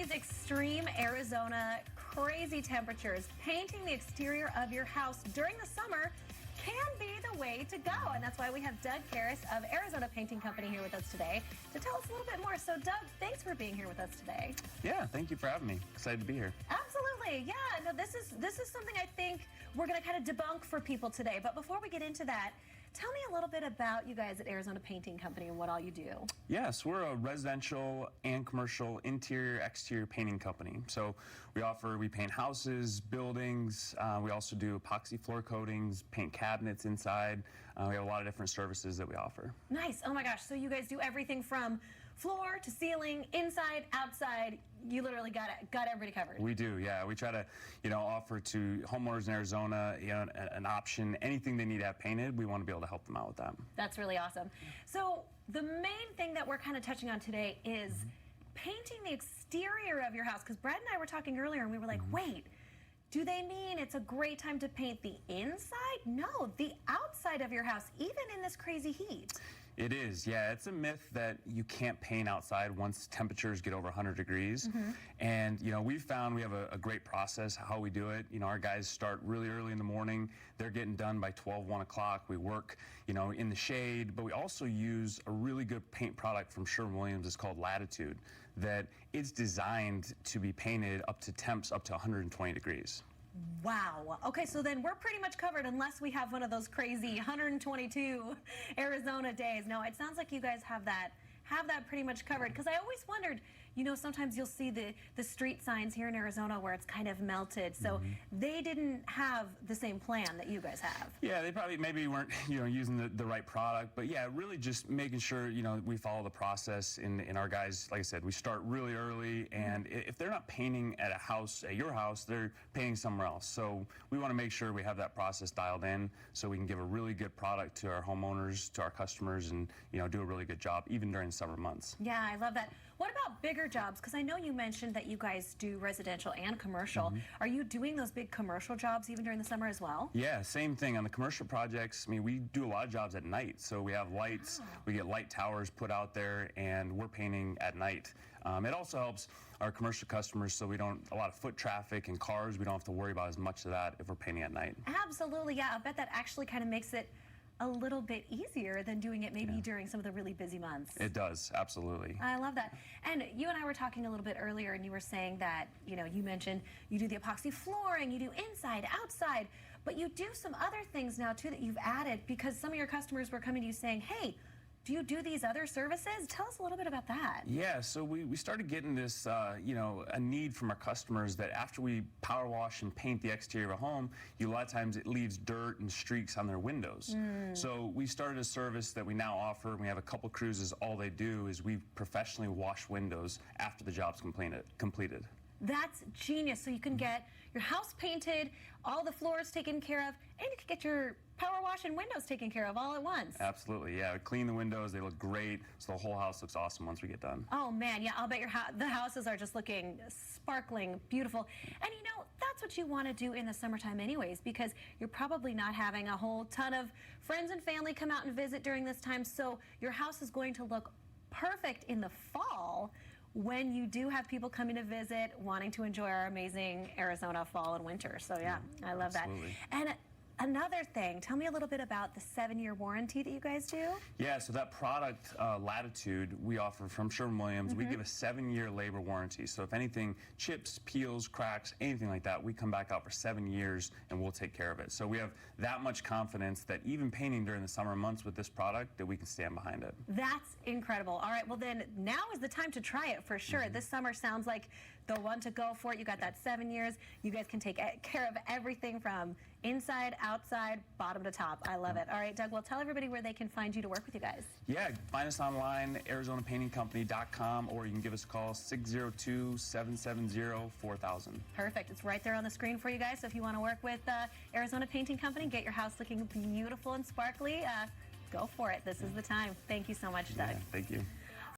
these extreme Arizona crazy temperatures, painting the exterior of your house during the summer can be the way to go. And that's why we have Doug Caris of Arizona Painting Company here with us today to tell us a little bit more. So Doug, thanks for being here with us today. Yeah, thank you for having me. Excited to be here. Absolutely. Yeah, no, this is something I think we're going to kind of debunk for people today. But before we get into that, tell me a little bit about you guys at Arizona Painting Company and what all you do. Yes, we're a residential and commercial interior, exterior painting company. So we paint houses, buildings. We also do epoxy floor coatings, paint cabinets inside. We have a lot of different services that we offer. Nice. Oh my gosh. So you guys do everything from floor to ceiling, inside, outside. You literally got everybody covered. We do, yeah. We try to, offer to homeowners in Arizona, an option, anything they need to have painted. We want to be able to help them out with that. That's really awesome. So the main thing that we're kind of touching on today is painting the exterior of your house. Because Brad and I were talking earlier, and we were like, wait. Do they mean it's a great time to paint the inside? No, the outside of your house, even in this crazy heat. It is, yeah. It's a myth that you can't paint outside once temperatures get over 100 degrees. And, we've found we have a great process how we do it. Our guys start really early in the morning. They're getting done by 12, 1 o'clock. We work, in the shade, but we also use a really good paint product from Sherwin Williams. It's called Latitude, that it's designed to be painted up to temps up to 120 degrees. Wow. Okay, so then we're pretty much covered unless we have one of those crazy 122 Arizona days. No, it sounds like you guys have that pretty much covered, because I always wondered, sometimes you'll see the street signs here in Arizona where it's kind of melted. So they didn't have the same plan that you guys have. Yeah, they probably maybe weren't using the right product, but yeah, really just making sure we follow the process. In our guys, like I said, we start really early, and if they're not painting at your house, they're painting somewhere else. So we want to make sure we have that process dialed in so we can give a really good product to our homeowners, to our customers, and do a really good job even during summer months. Yeah, I love that. What about bigger jobs? Because I know you mentioned that you guys do residential and commercial. Are you doing those big commercial jobs even during the summer as well? Yeah, same thing. On the commercial projects, we do a lot of jobs at night. So we have lights, we get light towers put out there, and we're painting at night. It also helps our commercial customers, so a lot of foot traffic and cars, we don't have to worry about as much of that if we're painting at night. Absolutely, yeah. I bet that actually kind of makes it a little bit easier than doing it maybe during some of the really busy months. It does, absolutely. I love that. And you and I were talking a little bit earlier, and you were saying that, you mentioned you do the epoxy flooring, you do inside, outside, but you do some other things now too that you've added, because some of your customers were coming to you saying, hey, do you do these other services? Tell us a little bit about that. Yeah, so we started getting this, a need from our customers that after we power wash and paint the exterior of a home, a lot of times it leaves dirt and streaks on their windows. So we started a service that we now offer, and we have a couple cruises. All they do is we professionally wash windows after the job's completed. That's genius. So you can get your house painted, all the floors taken care of, and you can get your power wash and windows taken care of all at once. Absolutely, yeah. We clean the windows, they look great, so the whole house looks awesome once we get done. Oh man, yeah, I'll bet the houses are just looking sparkling, beautiful. And that's what you want to do in the summertime anyways, because you're probably not having a whole ton of friends and family come out and visit during this time, so your house is going to look perfect in the fall when you do have people coming to visit, wanting to enjoy our amazing Arizona fall and winter. So yeah, I love absolutely. That. And another thing, tell me a little bit about the 7-year warranty that you guys do. Yeah, so that product, Latitude, we offer from Sherwin Williams. We give a 7-year labor warranty. So if anything chips, peels, cracks, anything like that, we come back out for 7 years and we'll take care of it. So we have that much confidence that even painting during the summer months with this product, that we can stand behind it. That's incredible. All right, well then, now is the time to try it for sure. This summer sounds like the one to go for it. You got that 7 years. You guys can take care of everything from inside, outside, bottom to top. I love it. All right, Doug, well, tell everybody where they can find you to work with you guys. Yeah, find us online, ArizonaPaintingCompany.com, or you can give us a call, 602-770-4000. Perfect. It's right there on the screen for you guys. So if you want to work with Arizona Painting Company, get your house looking beautiful and sparkly, go for it. This is the time. Thank you so much, Doug. Yeah, thank you.